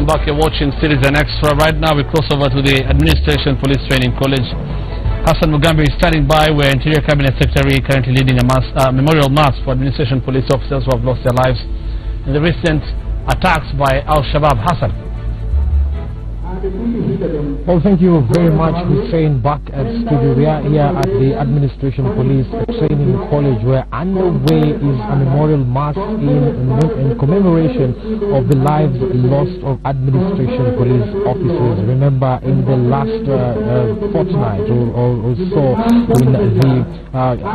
welcome back. You're watching Citizen Extra. Right now we cross over to the Administration Police Training College. Hassan Mugambi is standing by, where Interior Cabinet Secretary currently leading a memorial mass for administration police officers who have lost their lives in the recent attacks by Al-Shabaab. Hassan. Well, thank you very much, Hussein. Back at studio, we are here at the Administration Police Training College, where underway is a memorial mass in commemoration of the lives lost of administration police officers. Remember, in the last fortnight or so,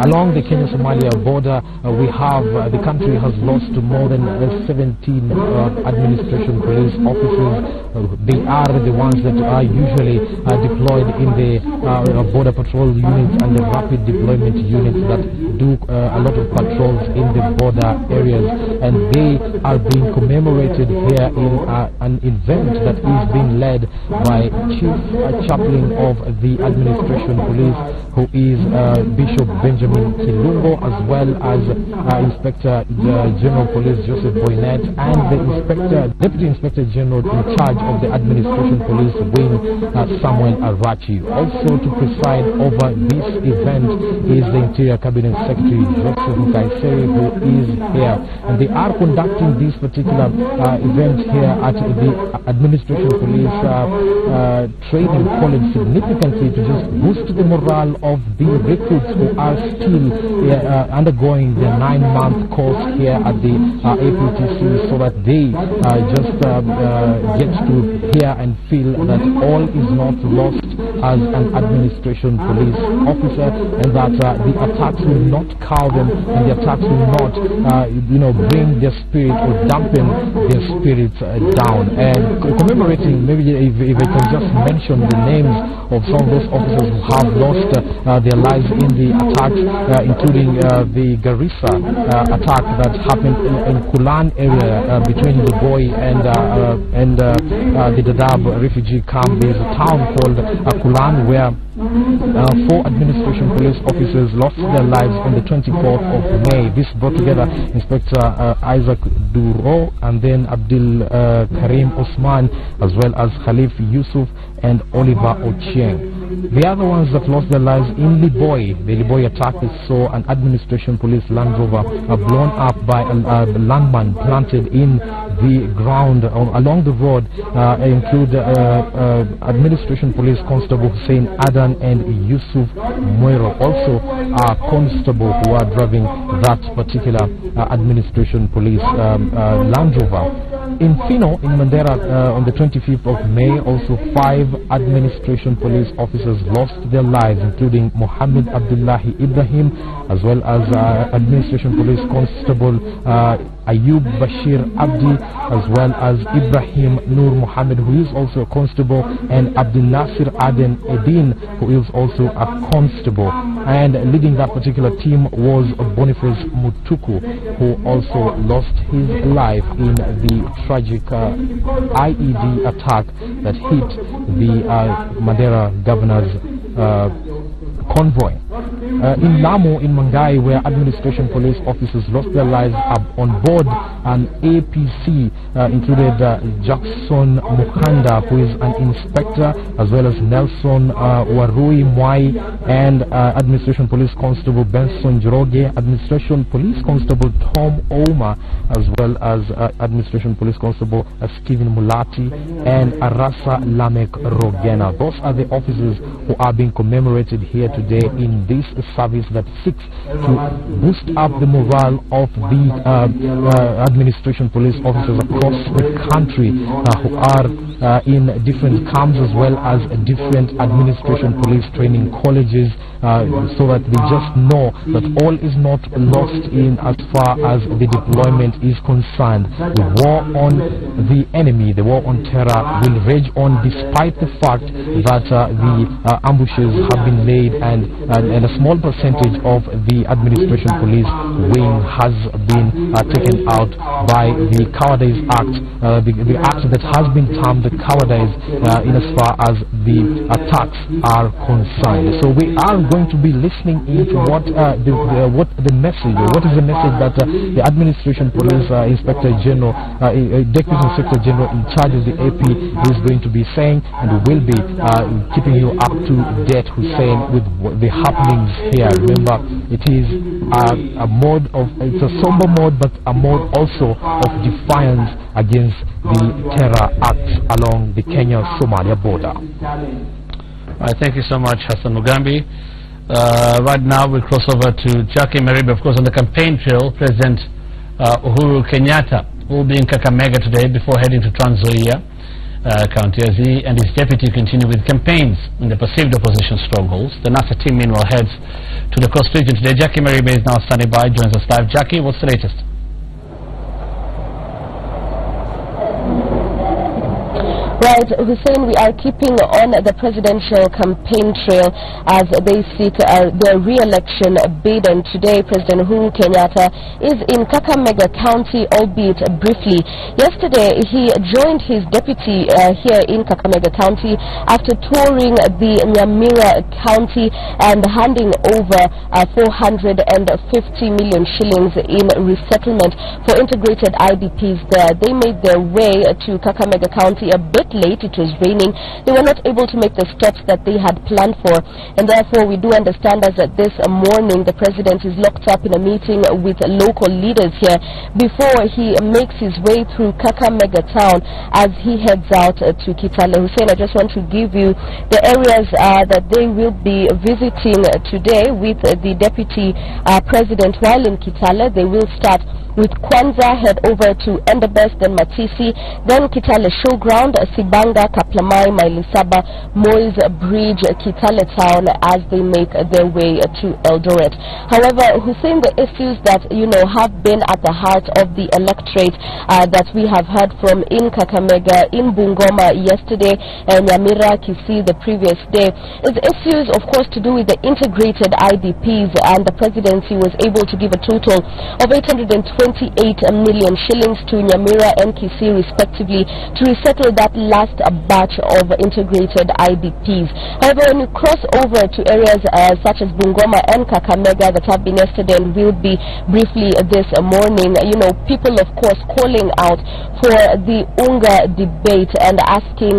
along the Kenya-Somalia border, the country has lost more than 17 administration police officers. They are the ones that are usually deployed in the border patrol units and the rapid deployment units that do a lot of patrols in the border areas, and they are being commemorated here in an event that is being led by Chief Chaplain of the Administration Police, who is Bishop Benjamin Kilungo, as well as Inspector General Police Joseph Boynet, and the Deputy Inspector General in charge of the Administration Police wing, Samuel Arachi. Also to preside over this event is the Interior Cabinet Secretary Joseph Nkaiseri, who is here, and they are conducting this particular event here at the Administration Police Training College significantly to just boost the morale of the recruits who are still undergoing the 9-month course here at the APTC, so that they just get to hear and feel that all is not lost as an administration police officer, and that the attacks will not cow them, and the attacks will not bring their spirit or dampen their spirits down. And commemorating, maybe if I can just mention the names of some of those officers who have lost their lives in the attacks, including the Garissa attack that happened in Kulan area between the Boy and the Dadaab refugee camp. There is a town called Kulan where 4 administration police officers lost their lives on the 24th of May. This brought together Inspector Isaac Duro and then Abdul Karim Osman, as well as Khalif Yusuf and Oliver Ochieng. The other ones that lost their lives in Liboy, the Liboy attack, we saw an administration police Land Rover blown up by a landman planted in the ground along the road, include administration police constable Hussein Adan and Yusuf Muero, also a constable who are driving that particular administration police Land Rover. In Fino, in Mandera, on the 25th of May, also 5 administration police officers lost their lives, including Mohammed Abdullahi Ibrahim, as well as administration police constable Ayub Bashir Abdi, as well as Ibrahim Nur Muhammad, who is also a constable, and Abdul Nasir Aden Edin, who is also a constable. And leading that particular team was Boniface Mutuku, who also lost his life in the tragic IED attack that hit the Madeira governor's convoy. In Lamu, in Mangai, where administration police officers lost their lives on board an APC, included Jackson Mukanda, who is an inspector, as well as Nelson Warui Mwai, and administration police constable Benson Joroge, administration police constable Tom Ouma, as well as administration police constable Stephen Mulati and Arasa Lamek Rogena. Those are the officers who are being commemorated here today in this service that seeks to boost up the morale of the administration police officers across the country who are in different camps, as well as different administration police training colleges, so that they just know that all is not lost in as far as the deployment is concerned. The war on the enemy, the war on terror, will rage on despite the fact that the ambushes have been laid, and a small percentage of the administration police wing has been taken out by the Cowardice Act, the act that has been termed the Cowardice in as far as the attacks are concerned. So we are going going to be listening into what the message, what is the message that the Administration Police Inspector General, Deputy Inspector General in charge of the AP is going to be saying, and we will be keeping you up to date, Hussein, with the happenings here. Remember, it is a mode of, it's a somber mode, but a mode also of defiance against the terror acts along the Kenya-Somalia border. Thank you so much, Hassan Mugambi. Right now we'll cross over to Jackie Maribe. Of course, on the campaign trail, President Uhuru Kenyatta will be in Kakamega today before heading to Trans Nzoia County as he and his deputy continue with campaigns in the perceived opposition strongholds. The NASA team meanwhile heads to the coast region today. Jackie Maribe is now standing by, joins us live. Jackie, what's the latest? Right, Hussein, we are keeping on the presidential campaign trail as they seek their re-election bid, and today President Uhuru Kenyatta is in Kakamega County, albeit briefly. Yesterday, he joined his deputy here in Kakamega County after touring the Nyamira County and handing over 450 million shillings in resettlement for integrated IDPs there. They made their way to Kakamega County a bit late. It was raining. They were not able to make the stops that they had planned for, and therefore we do understand as that this morning the president is locked up in a meeting with local leaders here before he makes his way through Kakamega town as he heads out to Kitale. Hussein, I just want to give you the areas that they will be visiting today with the deputy president while in Kitale. They will start with Kwanza, head over to Endebess, then Matisi, then Kitale Showground, Sibanga, Kaplamai, Mailisaba, Moise Bridge, Kitale Town as they make their way to Eldoret. However, Hussein, the issues that, have been at the heart of the electorate that we have heard from in Kakamega, in Bungoma yesterday, and Nyamira, Kisii the previous day, is issues, of course, to do with the integrated IDPs, and the presidency was able to give a total of 828 million shillings to Nyamira and Kisii respectively to resettle that last batch of integrated IDPs. However, when you cross over to areas such as Bungoma and Kakamega that have been yesterday and will be briefly this morning, people of course calling out for the UNGA debate and asking,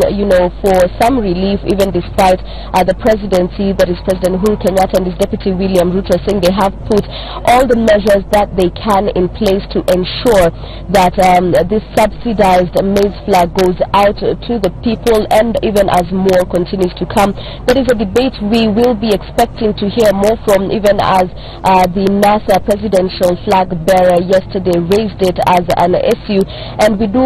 for some relief, even despite the presidency, that is President Uhuru Kenyatta and his deputy William Ruto, saying they have put all the measures that they can in place to ensure that this subsidized maize flour goes out to the people, and even as more continues to come. That is a debate we will be expecting to hear more from, even as the NASA presidential flag bearer yesterday raised it as an issue, and we do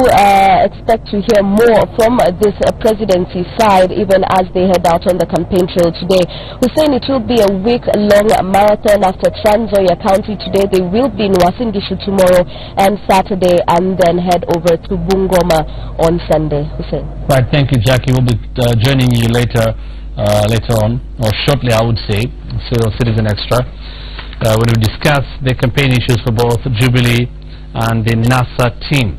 expect to hear more from this presidency side even as they head out on the campaign trail today. Hussein, it will be a week-long marathon after Trans Nzoia County today. They will be in Uasin Gishu tomorrow and Saturday, and then head over to Bungoma on Sunday. Hussein. Right, thank you, Jackie. We'll be joining you later on, or shortly, I would say, Citizen Extra, when we discuss the campaign issues for both Jubilee and the NASA team.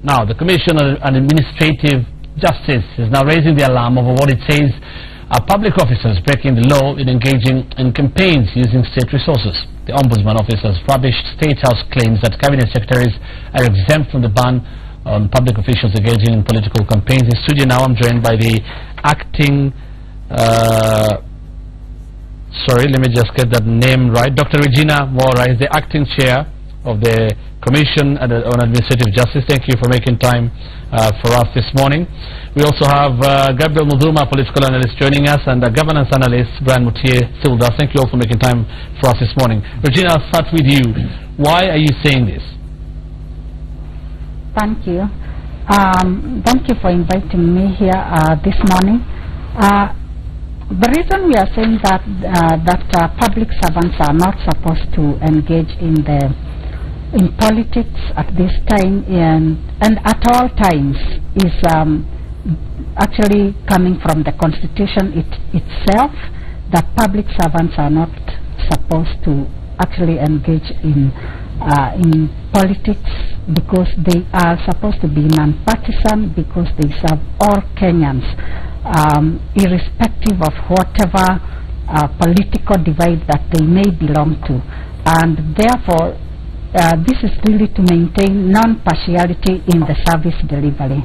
Now, the Commission on Administrative Justice is now raising the alarm over what it says are public officers breaking the law in engaging in campaigns using state resources. The Ombudsman Office has rubbished State House claims that cabinet secretaries are exempt from the ban on public officials engaging in political campaigns. In studio now, I'm joined by the acting, sorry, let me just get that name right. Dr. Regina Mora is the acting chair of the Commission on Administrative Justice. Thank you for making time for us this morning. We also have Gabriel Muduma, political analyst, joining us, and governance analyst Brian Mutie Silda. Thank you all for making time for us this morning. Regina, I'll start with you. Why are you saying this? Thank you. Thank you for inviting me here this morning. The reason we are saying that public servants are not supposed to engage in politics at this time and at all times is actually coming from the Constitution itself, that public servants are not supposed to actually engage in politics, because they are supposed to be non-partisan, because they serve all Kenyans, irrespective of whatever political divide that they may belong to, and therefore this is really to maintain non-partiality in the service delivery.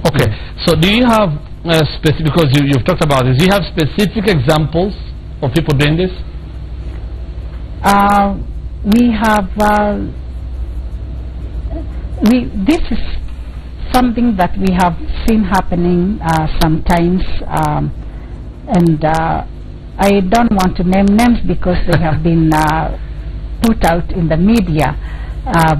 Okay, so do you have specific, because you've talked about this, do you have specific examples of people doing this? We have, this is something that we have seen happening sometimes, and I don't want to name names because they have been put out in the media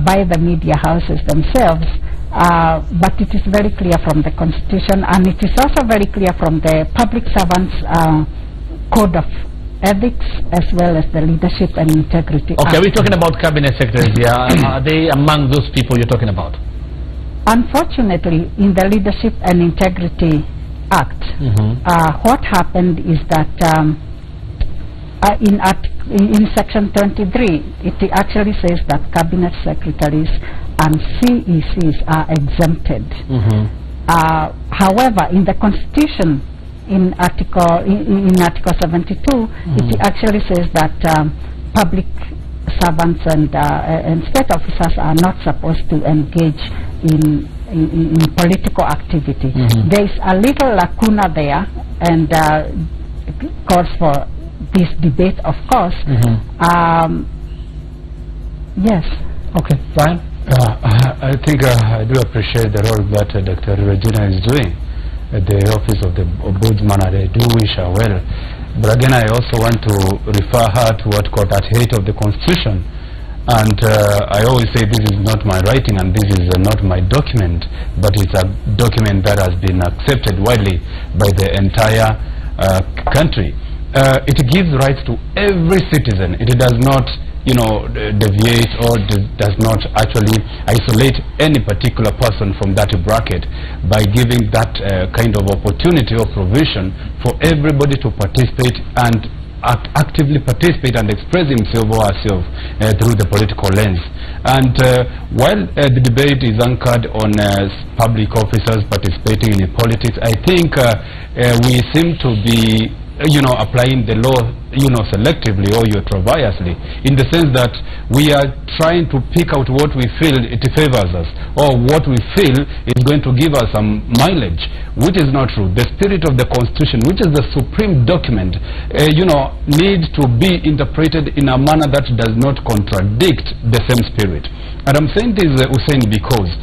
by the media houses themselves. But it is very clear from the Constitution, and it is also very clear from the Public Servants Code of Ethics, as well as the Leadership and Integrity Act. Okay, we're talking about cabinet secretaries here. Are they among those people you're talking about? Unfortunately, in the Leadership and Integrity Act, what happened is that in Section 23, it actually says that cabinet secretaries and CECs are exempted. However, in the Constitution, in Article 72, it actually says that public servants and state officers are not supposed to engage in political activity. There is a little lacuna there, and calls for this debate, of course. Yes. Okay, fine. I think I do appreciate the role that Dr. Regina is doing at the office of the Ombudsman, and I do wish her well. But again, I also want to refer her to what called Part 8 of the Constitution. And I always say this is not my writing and this is not my document, but it's a document that has been accepted widely by the entire country. It gives rights to every citizen. It does not, you know, deviate or does not actually isolate any particular person from that bracket by giving that kind of opportunity or provision for everybody to participate and actively participate and express himself or herself through the political lens. And while the debate is anchored on public officers participating in politics, I think we seem to be, you know, applying the law, you know, selectively or ultra-biasly, in the sense that we are trying to pick out what we feel it favors us, or what we feel is going to give us some mileage, which is not true. The spirit of the Constitution, which is the supreme document, you know, needs to be interpreted in a manner that does not contradict the same spirit. And I'm saying this, Hussein, because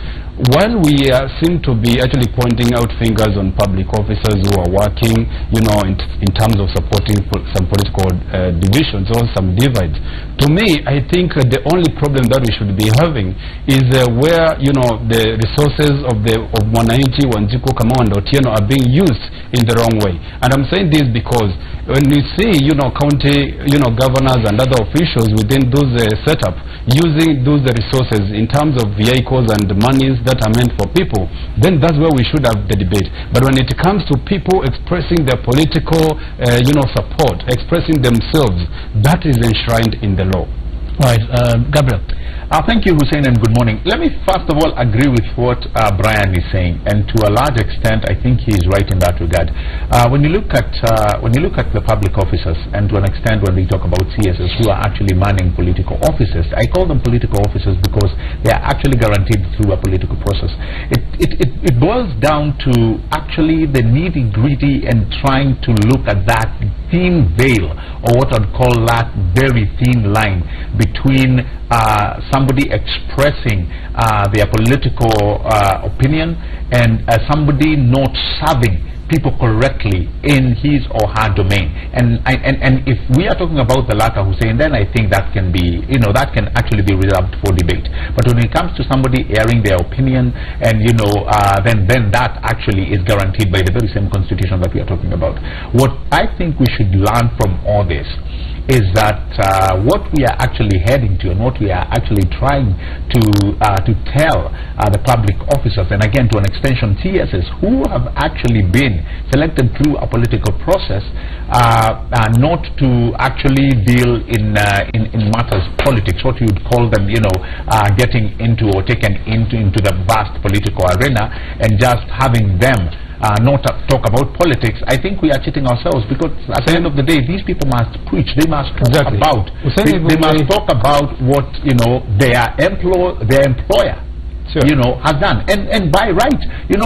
while we seem to be actually pointing out fingers on public officers who are working, you know, in terms of supporting some political divisions or some divides, to me, I think the only problem that we should be having is where, you know, the resources of Mwananchi, Wanjiku, Kamau, and Otieno are being used in the wrong way. And I'm saying this because when we see, you know, county, you know, governors and other officials within those setup using those resources in terms of vehicles and monies that are meant for people, then that's where we should have the debate. But when it comes to people expressing their political, you know, support, expressing themselves, that is enshrined in the law. Right, Gabriel. Thank you, Hussein, and good morning. Let me first of all agree with what Brian is saying, and to a large extent, I think he is right in that regard. When you look at the public officers, and to an extent when we talk about CSs who are actually manning political offices, I call them political officers because they are actually guaranteed through a political process. It boils down to actually the nitty-gritty and trying to look at that thin veil, or what I'd call that very thin line between somebody expressing their political opinion and somebody not serving people correctly in his or her domain. And if we are talking about the latter, Hussein, then I think that can be, you know, that can actually be reserved for debate. But when it comes to somebody airing their opinion, and you know, then that actually is guaranteed by the very same Constitution that we are talking about. What I think we should learn from all this is that what we are actually heading to, and what we are actually trying to tell the public officers, and again to an extension TSs who have actually been selected through a political process, not to actually deal in matters politics, what you would call them, you know, getting into or taken into the vast political arena, and just having them not talk about politics, I think we are cheating ourselves, because at the end of the day, these people must preach. They must talk about. They must talk about what their employer has done, and by right, you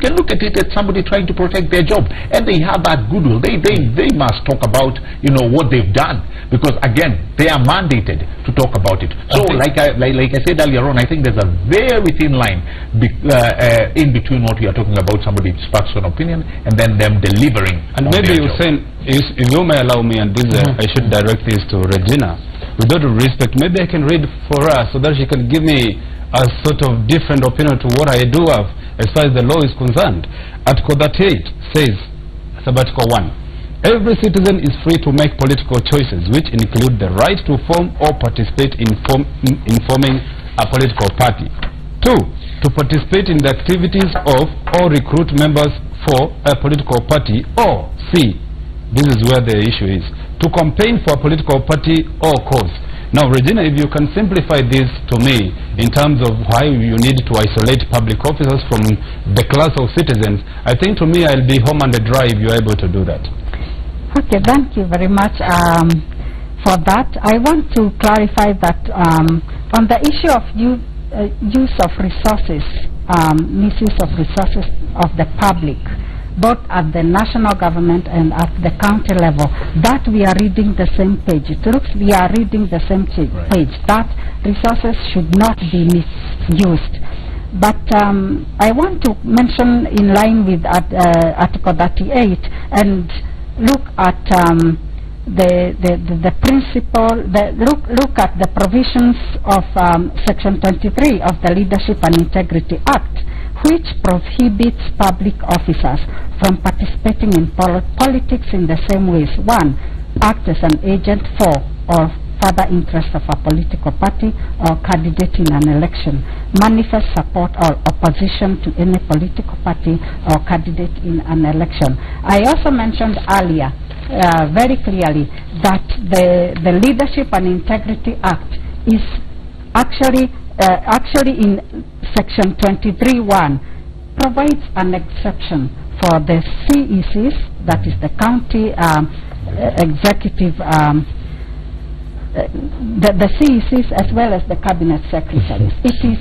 can look at it as somebody trying to protect their job, and they have that goodwill. They must talk about what they've done, because again, they are mandated to talk about it. So like I said earlier on, I think there's a very thin line in between what we are talking about, somebody sparks an opinion, and then them delivering. And maybe you saying, if you may allow me, and this I should direct this to Regina, with all due respect, maybe I can read for her so that she can give me a sort of different opinion to what I do have as far as the law is concerned. Article 38 says, Sabbatical 1, every citizen is free to make political choices, which include the right to form or participate in forming a political party. 2, to participate in the activities of or recruit members for a political party. Or C, this is where the issue is, to campaign for a political party or cause. Now, Regina, if you can simplify this to me in terms of why you need to isolate public officers from the class of citizens, I think to me I'll be home on the dry if you're able to do that. Okay, thank you very much for that. I want to clarify that on the issue of use of resources, misuse of resources of the public, both at the national government and at the county level, that we are reading the same page. It looks we are reading the same page, that resources should not be misused. But I want to mention, in line with Article 38, and look at the principle, look at the provisions of Section 23 of the Leadership and Integrity Act, which prohibits public officers from participating in politics in the same ways. 1, act as an agent for or further interest of a political party or candidate in an election, manifest support or opposition to any political party or candidate in an election. I also mentioned earlier very clearly that the Leadership and Integrity Act is actually in Section 23(1) provides an exception for the CECs, that is the county executive, the CECs as well as the cabinet secretaries. It is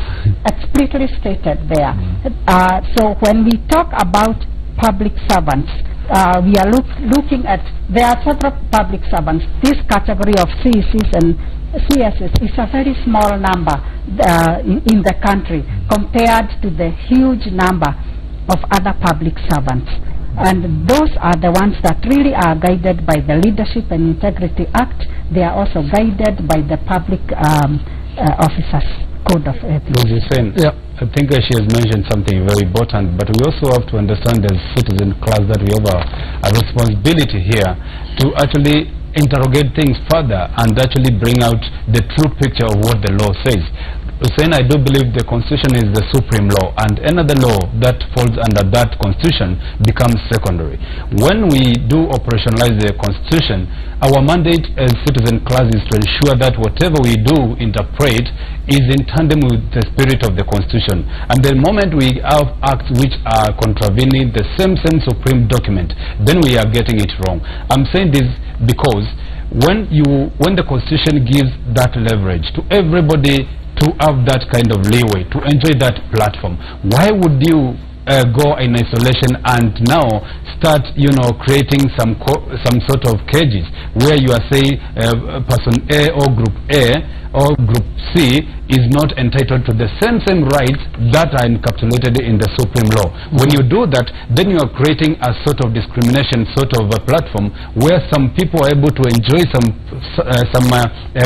explicitly stated there. So when we talk about public servants, we are looking at, there are several public servants. This category of CECs and CSS is a very small number in the country compared to the huge number of other public servants. And those are the ones that really are guided by the Leadership and Integrity Act. They are also guided by the Public Officers Code of Ethics. Yeah. I think she has mentioned something very important, but we also have to understand as citizen class that we have a responsibility here to actually interrogate things further and actually bring out the true picture of what the law says. Hussein, I do believe the Constitution is the supreme law, and another law that falls under that Constitution becomes secondary. When we do operationalize the Constitution, our mandate as citizen class is to ensure that whatever we do interpret is in tandem with the spirit of the Constitution. And the moment we have acts which are contravening the same supreme document, then we are getting it wrong. I'm saying this because when the Constitution gives that leverage to everybody to have that kind of leeway, to enjoy that platform, why would you go in isolation and now start, creating some sort of cages where you are saying person A or group A or group C is not entitled to the same rights that are encapsulated in the supreme law. When you do that, then you are creating a sort of discrimination, sort of a platform where some people are able to enjoy some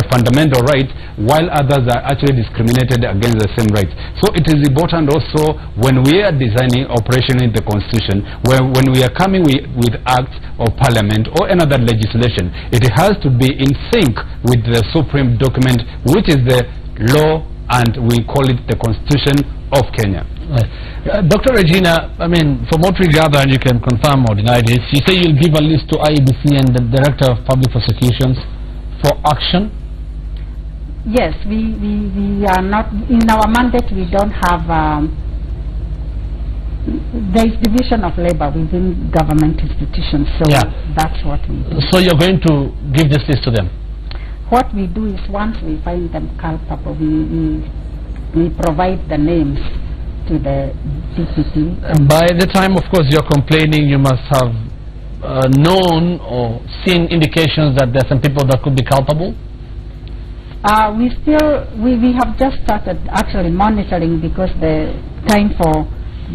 fundamental rights while others are actually discriminated against the same rights. So it is important also when we are designing operationally the Constitution, when we are coming with acts of parliament or another legislation, it has to be in sync with the supreme document, which is the law, and we call it the Constitution of Kenya. Dr. Regina, I mean, from what we gather, and you can confirm or deny this, you say you'll give a list to IEBC and the Director of Public Prosecutions for action? Yes, we are not, in our mandate we don't have there is division of labor within government institutions, so that's what we do. So you're going to give this list to them? What we do is once we find them culpable, we provide the names to the DPP. By the time, of course, you're complaining, you must have known or seen indications that there are some people that could be culpable? We have just started actually monitoring, because the time for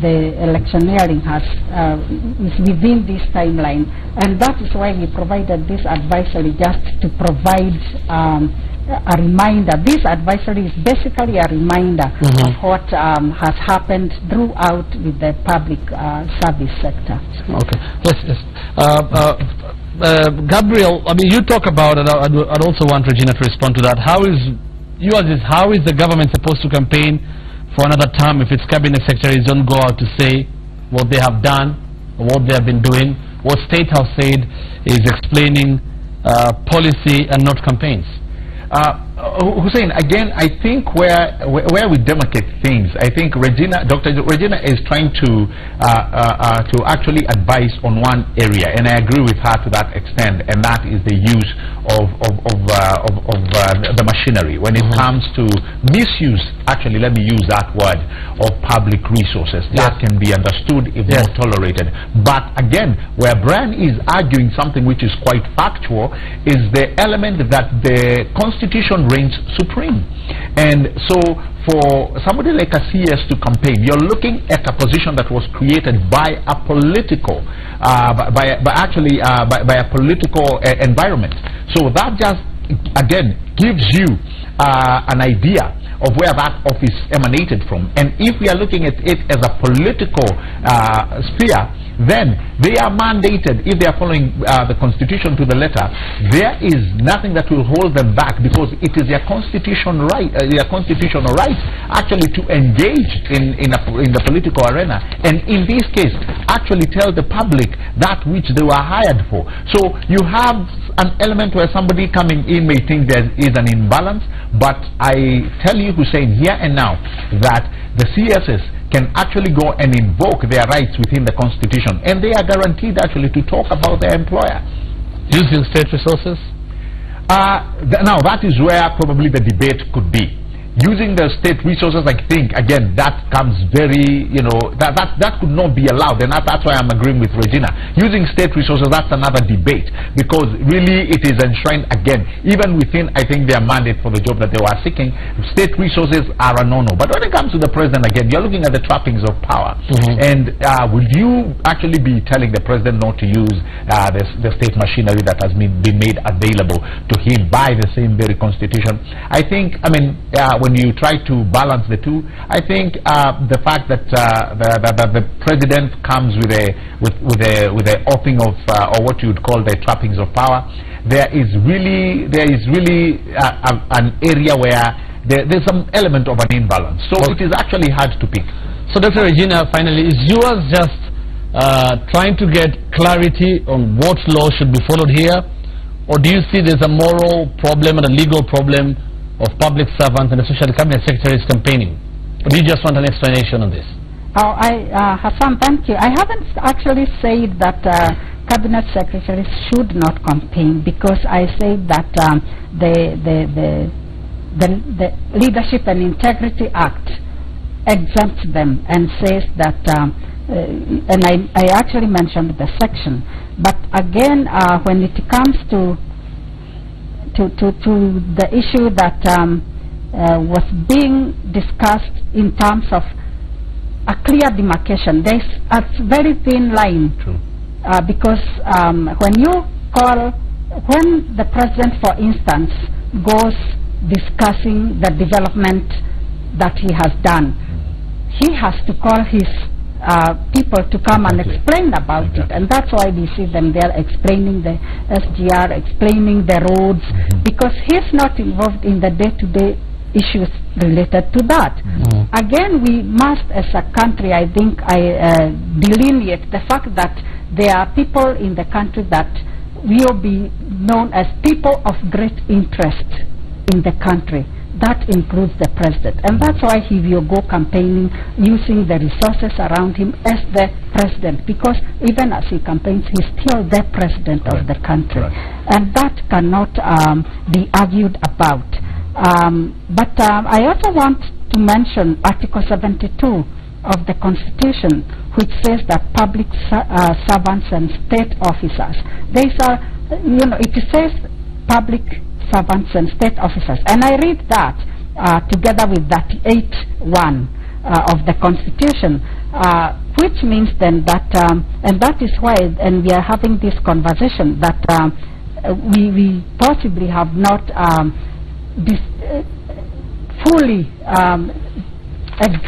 the electioneering is within this timeline, and that is why we provided this advisory, just to provide a reminder. This advisory is basically a reminder of what has happened throughout with the public service sector. Okay. Yes. Gabriel, I mean, you talk about it. I'd also want Regina to respond to that. How is the government supposed to campaign for another term if its cabinet secretaries don't go out to say what they have done or what they have been doing? What State House said is explaining policy and not campaigns. Hussein, again, I think where we demarcate things, I think Dr. Regina is trying to actually advise on one area, and I agree with her to that extent, and that is the use of the machinery when it comes to misuse. Actually, let me use that word, of public resources. That can be understood if not tolerated. But again, where Brian is arguing something which is quite factual is the element that the Constitution reigns supreme. And so for somebody like a CS to campaign, you're looking at a position that was created by a political by a political environment. So that just again gives you an idea of where that office emanated from. And if we are looking at it as a political sphere, then they are mandated, if they are following the Constitution to the letter, there is nothing that will hold them back, because it is their constitutional right actually to engage in the political arena, and in this case actually tell the public that which they were hired for. So you have an element where somebody coming in may think there is an imbalance, but I tell you, Hussein, here and now, that the CSS can actually go and invoke their rights within the Constitution, and they are guaranteed actually to talk about their employer. Using state resources? Now that is where probably the debate could be. Using the state resources, I think, again, that comes very, that could not be allowed, and that's why I'm agreeing with Regina. Using state resources, that's another debate, because really it is enshrined, again, even within, I think, their mandate for the job that they were seeking. State resources are a no-no. But when it comes to the president, again, you're looking at the trappings of power. And will you actually be telling the president not to use the state machinery that has been made available to him by the same very Constitution? I think, when you try to balance the two, I think the fact that the president comes with a offing of or what you would call the trappings of power, there is really an area where there's some element of an imbalance. So it is actually hard to pick. So Dr. Regina, finally, is yours just trying to get clarity on what law should be followed here, or do you see there's a moral problem and a legal problem of public servants and especially cabinet secretaries campaigning? Or do you just want an explanation on this? Hassan, thank you. I haven't actually said that cabinet secretaries should not campaign, because I say that the Leadership and Integrity Act exempts them and says that, and I actually mentioned the section, but again, when it comes to the issue that was being discussed in terms of a clear demarcation, there's a very thin line. Because when the president, for instance, goes discussing the development that he has done, he has to call his people to come and explain about it, and that's why we see them there explaining the SGR, explaining the roads, because he's not involved in the day-to-day issues related to that. Again, we must, as a country, I think, delineate the fact that there are people in the country that will be known as people of great interest in the country. that includes the president. And that's why he will go campaigning using the resources around him as the president, because even as he campaigns, he's still the president of the country. And that cannot be argued about. But I also want to mention Article 72 of the Constitution, which says that public servants and state officers, these are, it says public servants and state officers. And I read that together with 38(1) of the Constitution, which means then that, and that is why, and we are having this conversation, that we possibly have not fully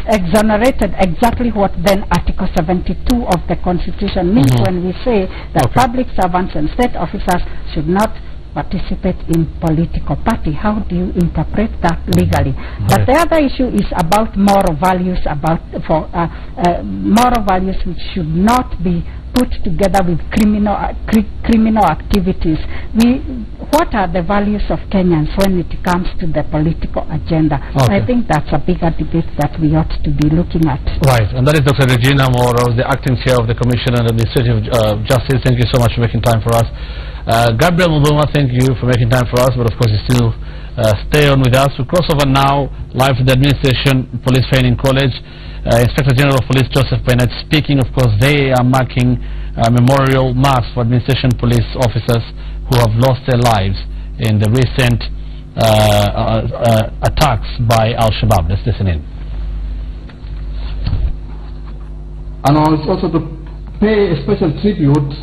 exonerated exactly what then Article 72 of the Constitution means when we say that public servants and state officers should not participate in political party. How do you interpret that legally? But the other issue is about moral values, moral values which should not be put together with criminal activities. What are the values of Kenyans when it comes to the political agenda? I think that's a bigger debate that we ought to be looking at. Right, and that is Dr. Regina Moro, the acting chair of the Commission on Administrative Justice. Thank you so much for making time for us. Gabriel Mubuma, thank you for making time for us, but of course you still stay on with us. We cross over now live to the Administration Police Training College. Inspector General of Police Joseph Bennett speaking. Of course, they are marking a memorial mass for Administration Police officers who have lost their lives in the recent attacks by Al-Shabaab. Let's listen in. And also to pay a special tribute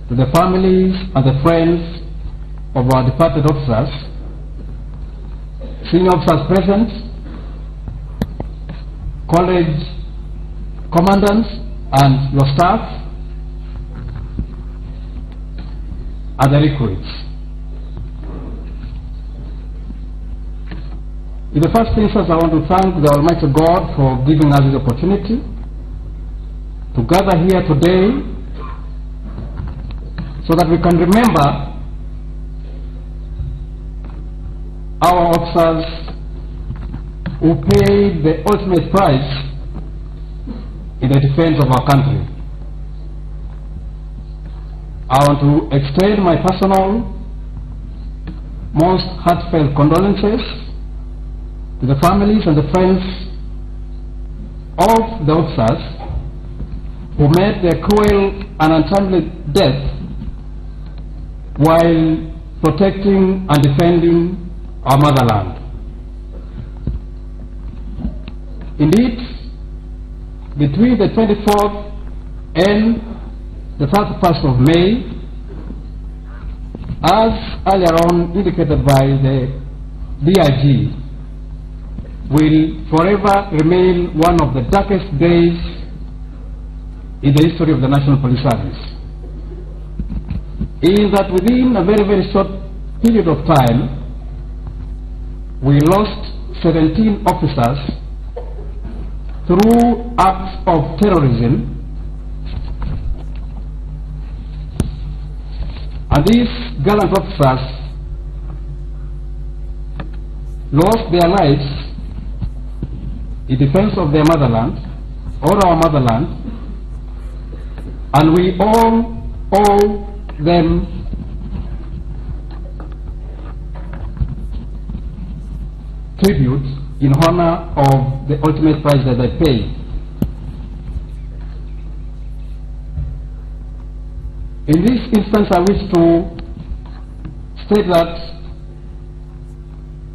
to the families and the friends of our departed officers, senior officers present, college commandants and your staff, and the recruits. In the first instance, I want to thank the Almighty God for giving us this opportunity to gather here today so that we can remember our officers who paid the ultimate price in the defense of our country. I want to extend my personal, most heartfelt condolences to the families and the friends of the officers who met their cruel and untimely death while protecting and defending our motherland. Indeed, between the 24th and the 31st of May, as earlier on indicated by the DIG, will forever remain one of the darkest days in the history of the National Police Service. In that within a very, very short period of time, we lost 17 officers through acts of terrorism, and these gallant officers lost their lives in defense of their motherland, or our motherland, and we all owe them tribute in honor of the ultimate price that they paid. In this instance, I wish to state that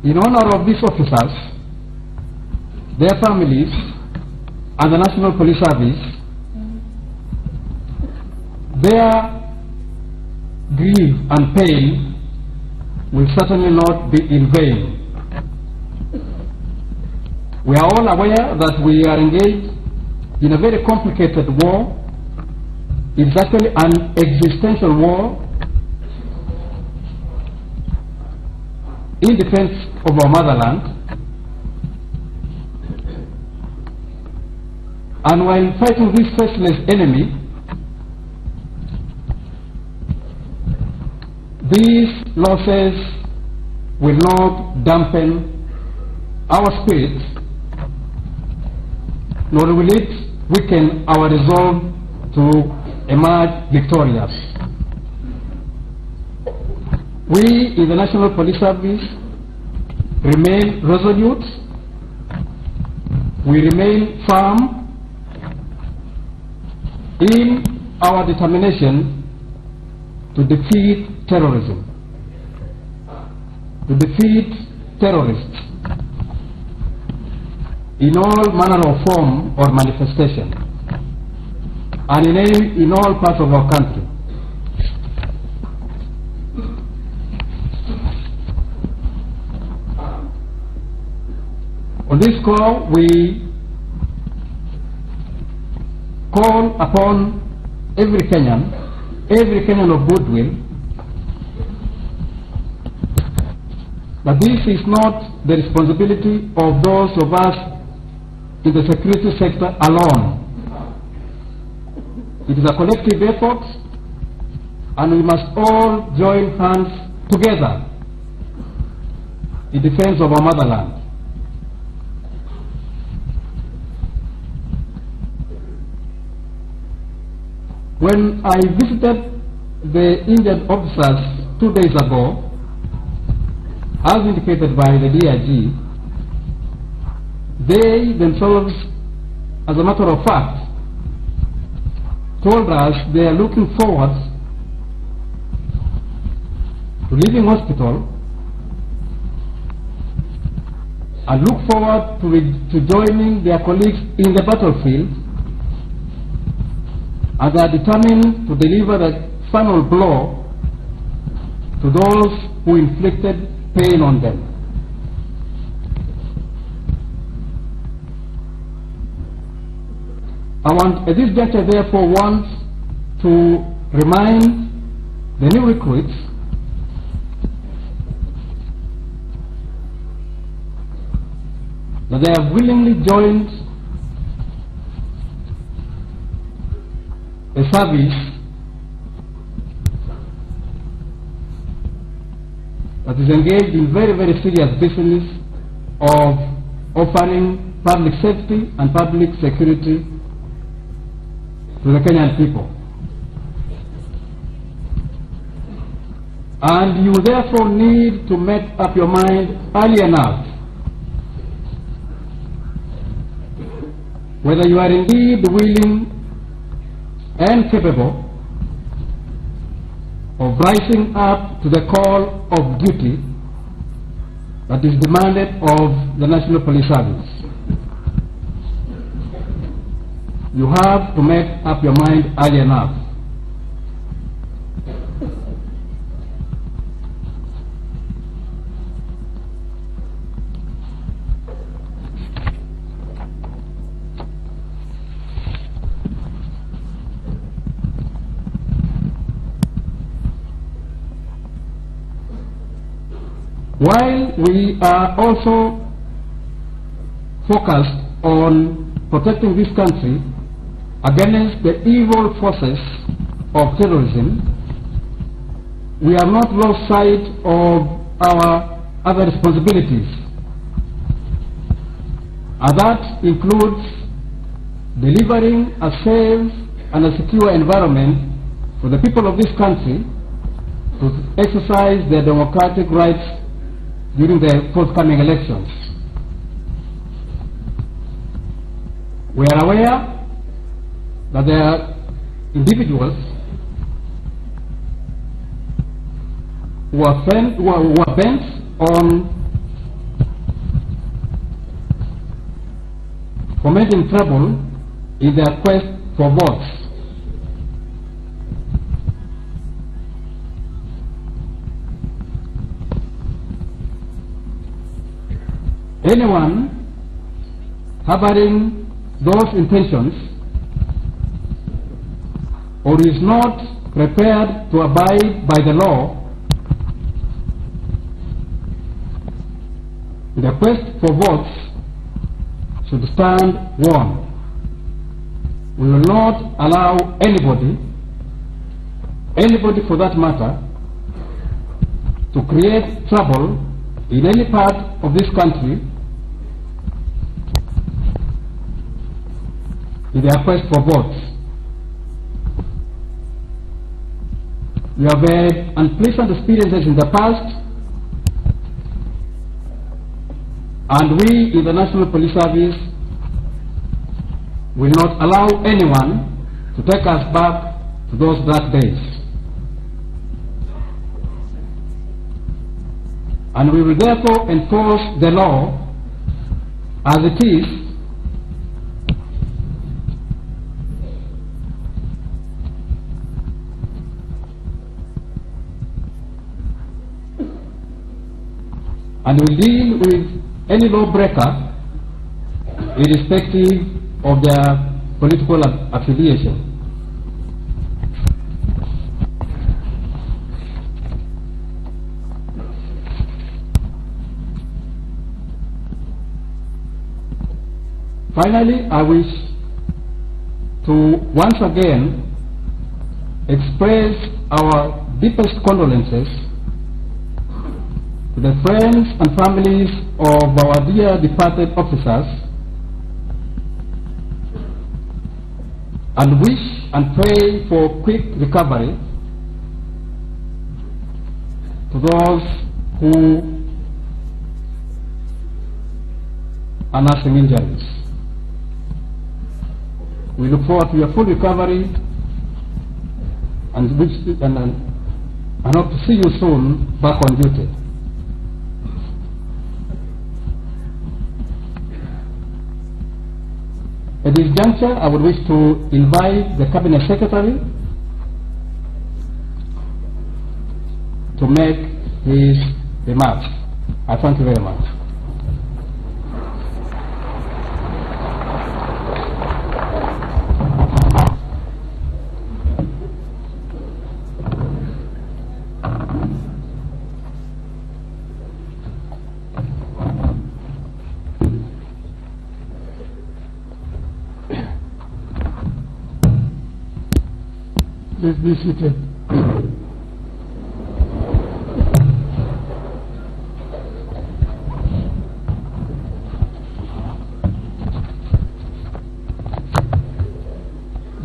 in honor of these officers, their families, and the National Police Service, their grief and pain will certainly not be in vain. We are all aware that we are engaged in a very complicated war. It's actually an existential war in defense of our motherland. And while fighting this faceless enemy, these losses will not dampen our spirit, nor will it weaken our resolve to emerge victorious. We in the National Police Service remain resolute, we remain firm in our determination to defeat terrorism, to defeat terrorists in all manner of form or manifestation, and in all parts of our country. On this score, we call upon every Kenyan of goodwill, that this is not the responsibility of those of us in the security sector alone. It is a collective effort, and we must all join hands together in defense of our motherland. When I visited the Indian officers 2 days ago, as indicated by the DIG, they themselves, as a matter of fact, told us they are looking forward to leaving hospital and look forward to joining their colleagues in the battlefield, and they are determined to deliver the final blow to those who inflicted pain on them. At this juncture, therefore, want to remind the new recruits that they have willingly joined a service that is engaged in very, very serious business of offering public safety and public security to the Kenyan people. And you therefore need to make up your mind early enough whether you are indeed willing and capable of rising up to the call of duty that is demanded of the National Police Service. You have to make up your mind early enough. While we are also focused on protecting this country against the evil forces of terrorism, we have not lost sight of our other responsibilities, and that includes delivering a safe and a secure environment for the people of this country to exercise their democratic rights during the forthcoming elections. We are aware that there are individuals who are bent on fomenting trouble in their quest for votes. Anyone harboring those intentions or is not prepared to abide by the law in the quest for votes should stand warned. We will not allow anybody for that matter, to create trouble in any part of this country in their quest for votes. We have had unpleasant experiences in the past, and we in the National Police Service will not allow anyone to take us back to those dark days. And we will therefore enforce the law as it is, and will deal with any lawbreaker irrespective of their political affiliation. Finally, I wish to once again express our deepest condolences to the friends and families of our dear departed officers, and wish and pray for quick recovery to those who are nursing injuries. We look forward to your full recovery and hope to see you soon back on duty. At this juncture, I would wish to invite the Cabinet Secretary to make his remarks. I thank you very much. Please be seated.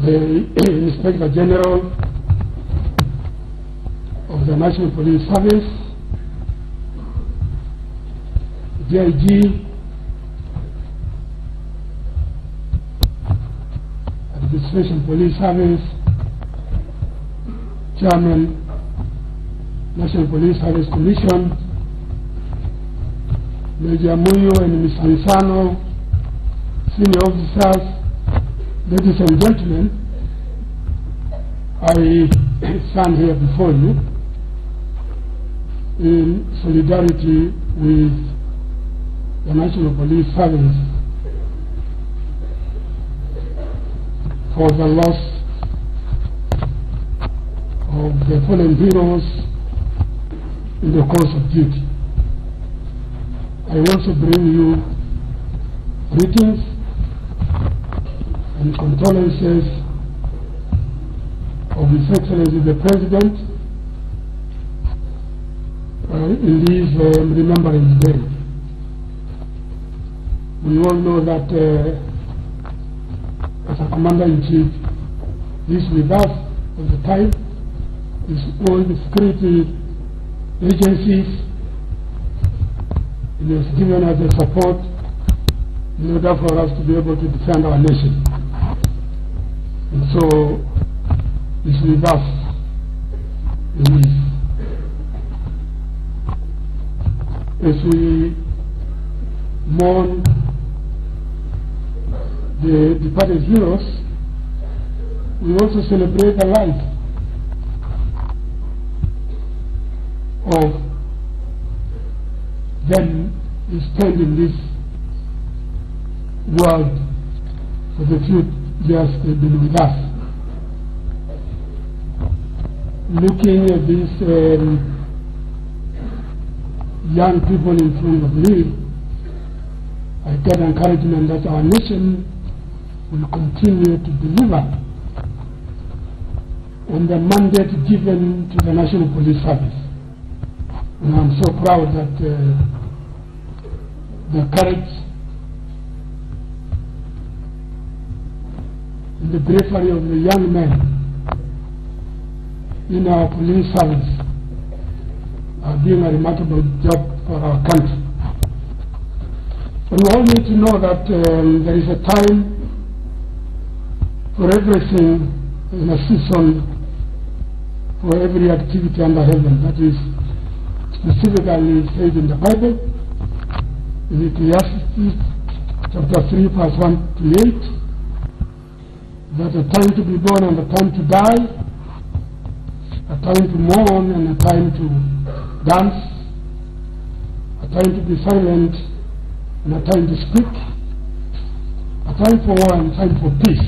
The Inspector General of the National Police Service, DIG, Administration Police Service, Chairman, National Police Service Commission, Major Muyo and Ms. Ansano, senior officers, ladies and gentlemen, I stand here before you in solidarity with the National Police Service for the loss of the fallen heroes in the course of duty. I also bring you greetings and condolences of His Excellency the President in this Remembrance Day. We all know that as a Commander-in-Chief, he is with us all the time. All the security agencies, he has given us the support in order for us to be able to defend our nation. And so, he's with us in this. As we mourn the departed heroes, we also celebrate the life of them who spend in this world for the few years they've been with us. Looking at these young people in front of me, I get encouragement that our nation will continue to deliver on the mandate given to the National Police Service. And I'm so proud that the courage the bravery of the young men in our police service are doing a remarkable job for our country. But we all need to know that there is a time for everything in a season for every activity under heaven. That is specifically said in the Bible, in Ecclesiastes chapter 3 verse 1 to 8, that a time to be born and a time to die, a time to mourn and a time to dance, a time to be silent and a time to speak, a time for war and a time for peace.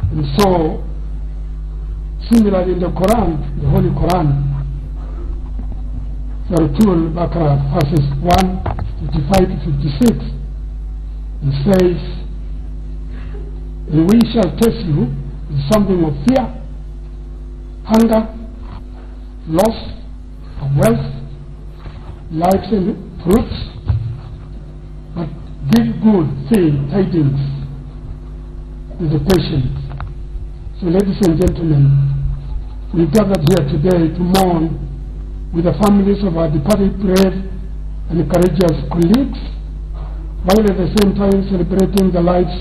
And so, similarly in the Quran, the Holy Quran, Surah Al-Baqarah, verses 1:55 to 56, it says, "And we shall test you with something of fear, hunger, loss of wealth, lives and fruits, but give good tidings to the patient." So ladies and gentlemen, we gathered here today to mourn with the families of our departed brave and courageous colleagues, while at the same time celebrating the lives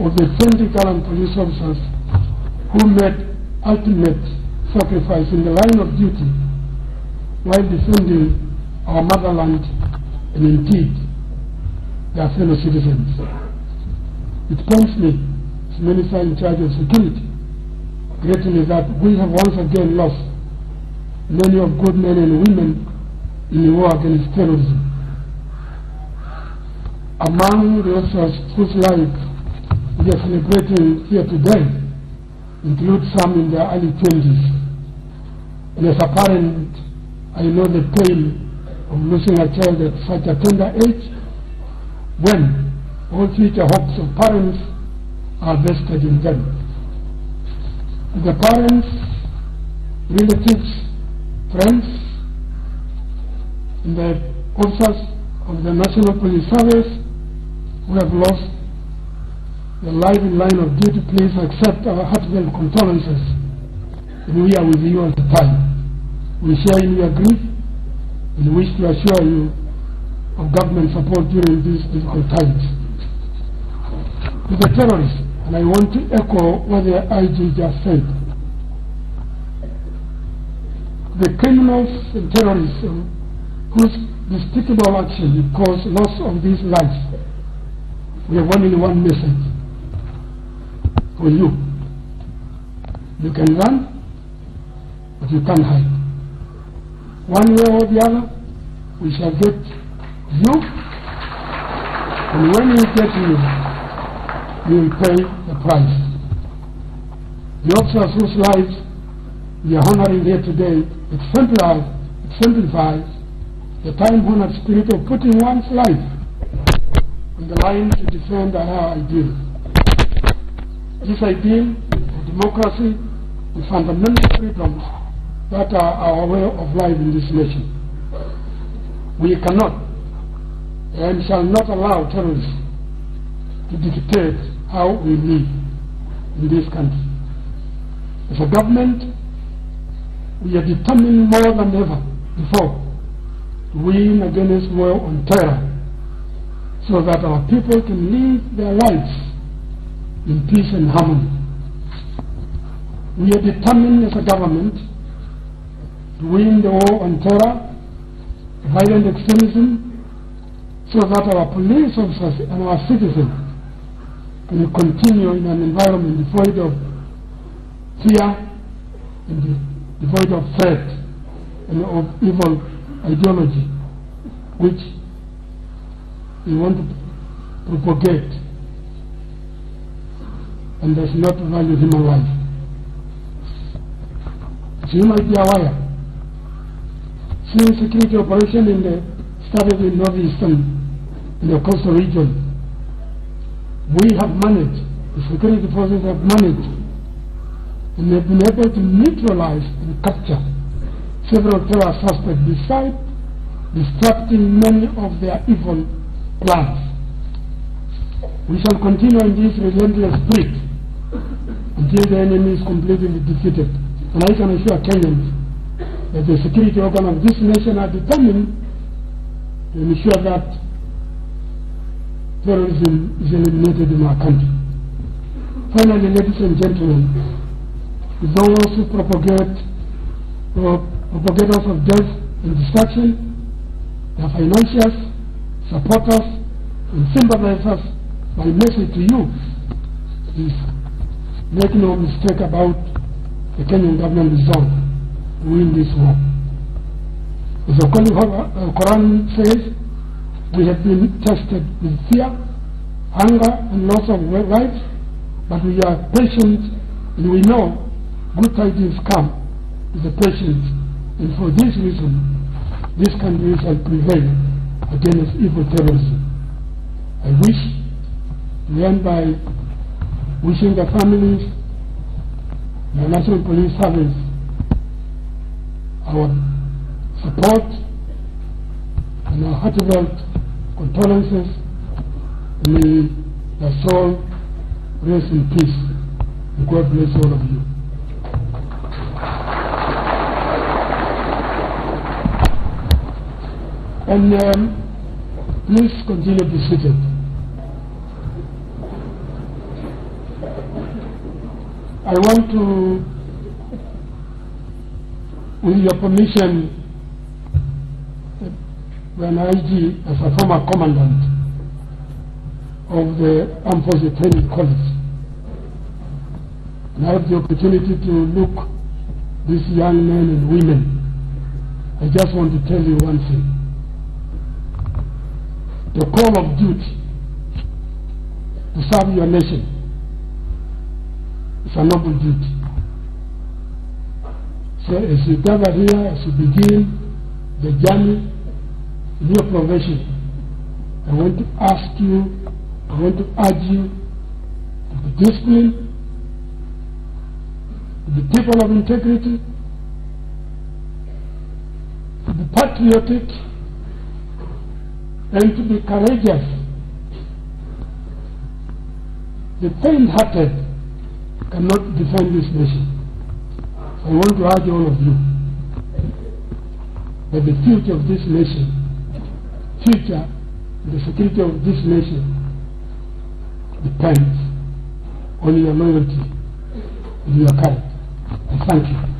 of the 20 gallant police officers who made ultimate sacrifice in the line of duty while defending our motherland and indeed their fellow citizens. It pains me, as Minister in charge of security, greatly that we have once again lost many of good men and women in the war against terrorism. Among the officers whose lives we are celebrating here today include some in their early 20s. And as a parent, I know the pain of losing a child at such a tender age, when all future hopes of parents are vested in them. The parents, relatives, friends, and the officers of the National Police Service who have lost their life in line of duty, please accept our heartfelt condolences, and we are with you all the time. We share in your grief and wish to assure you of government support during these difficult times. To the terrorists, and I want to echo what the IG just said, the criminals and terrorists whose despicable action caused loss of these lives, we have only one message for you. You can run, but you can't hide. One way or the other, we shall get you, and when we get you, we will pay the price. The officers whose lives we are honoring here today exemplifies the time-honored spirit of putting one's life on the line to defend our ideal. This ideal of democracy and fundamental freedoms that are our way of life in this nation. We cannot and shall not allow terrorists to dictate how we live in this country. As a government, we are determined more than ever before to win against war on terror, so that our people can live their lives in peace and harmony. We are determined as a government to win the war on terror, violent extremism, so that our police officers and our citizens can continue in an environment devoid of fear and devoid of threat and of evil ideology, which we want to propagate and does not value human life. As you might be aware, since security operation started in northeastern in the coastal region, we have managed, the security forces have managed, and have been able to neutralize and capture several terror suspects, besides distracting many of their evil plans. We shall continue in this relentless spirit until the enemy is completely defeated. And I can assure Kenyans that the security organ of this nation are determined to ensure that terrorism is eliminated in our country. Finally, ladies and gentlemen, those who propagate propagators of death and destruction, their financiers, supporters, and sympathizers, my message to you is make no mistake about the Kenyan government resolve to win this war. As the Quran says, we have been tested with fear, hunger, and loss of life, but we are patient and we know good tidings come with the patience. And for this reason, this country shall prevail against evil terrorism. I wish to end by wishing the families, the National Police Service, our support and our heartfelt condolences. May the soul rest in peace. And God bless all of you. And please continue to be seated. I want to, with your permission, when IG, as a former commandant of the Armed Forces Training College, and I have the opportunity to look these young men and women, I just want to tell you one thing. The call of duty to serve your nation is a noble duty. So as you gather here, as you begin the journey in your profession, I want to ask you, I want to urge you to be disciplined, to be people of integrity, to be patriotic, and to be courageous. The faint-hearted cannot defend this nation. So I want to urge all of you that the future of this nation, the security of this nation depends on your loyalty and your courage. I thank you.